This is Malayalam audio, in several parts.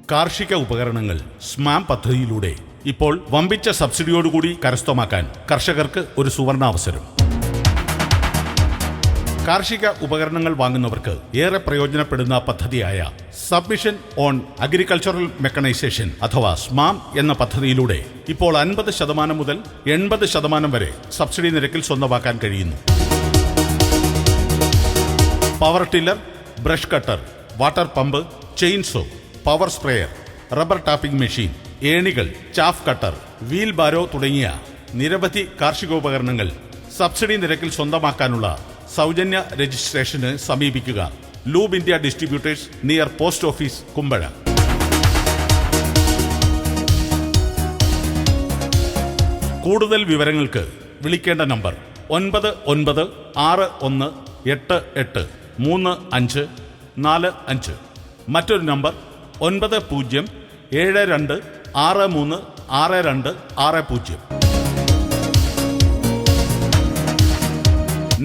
കാർഷിക ഉപകരണങ്ങൾ സ്മാം പദ്ധതിയിലൂടെ ഇപ്പോൾ വമ്പിച്ച സബ്സിഡിയോടുകൂടി കരസ്ഥമാക്കാൻ കർഷകർക്ക് ഒരു സുവർണാവസരം. കാർഷിക ഉപകരണങ്ങൾ വാങ്ങുന്നവർക്ക് ഏറെ പ്രയോജനപ്പെടുന്ന പദ്ധതിയായ സബ്മിഷൻ ഓൺ അഗ്രികൾച്ചറൽ മെക്കനൈസേഷൻ അഥവാ സ്മാം എന്ന പദ്ധതിയിലൂടെ ഇപ്പോൾ 50% മുതൽ 80% വരെ സബ്സിഡി നിരക്കിൽ സ്വന്തമാക്കാൻ കഴിയുന്നു. Power tiller, brush cutter, water pump, chainsaw, power sprayer, rubber tapping machine, ഏണികൾ, ചാഫ് കട്ടർ, വീൽ ബാരോ തുടങ്ങിയ നിരവധി കാർഷികോപകരണങ്ങൾ സബ്സിഡി നിരക്കിൽ സ്വന്തമാക്കാനുള്ള സൗജന്യ രജിസ്ട്രേഷന് സമീപിക്കുക. Lube India distributors, near post office, Kumbazha. കൂടുതൽ വിവരങ്ങൾക്ക് വിളിക്കേണ്ട നമ്പർ 9961883545. മറ്റൊരു നമ്പർ 9072636260.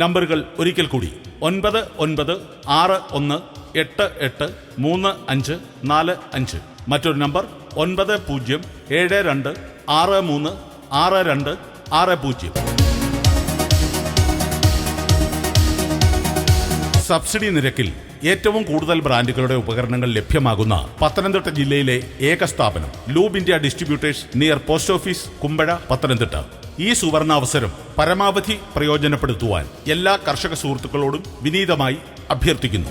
നമ്പറുകൾ ഒരിക്കൽ കൂടി 9961883545. മറ്റൊരു നമ്പർ 9072636260. സബ്സിഡി നിരക്കിൽ ഏറ്റവും കൂടുതൽ ബ്രാൻഡുകളുടെ ഉപകരണങ്ങൾ ലഭ്യമാകുന്ന പത്തനംതിട്ട ജില്ലയിലെ ഏക സ്ഥാപനം lube India distributors, near post office, Kumbazha, Pathanamthitta. ഈ സുവർണാവസരം പരമാവധി പ്രയോജനപ്പെടുത്തുവാൻ എല്ലാ കർഷക സുഹൃത്തുക്കളോടും വിനീതമായി അഭ്യർത്ഥിക്കുന്നു.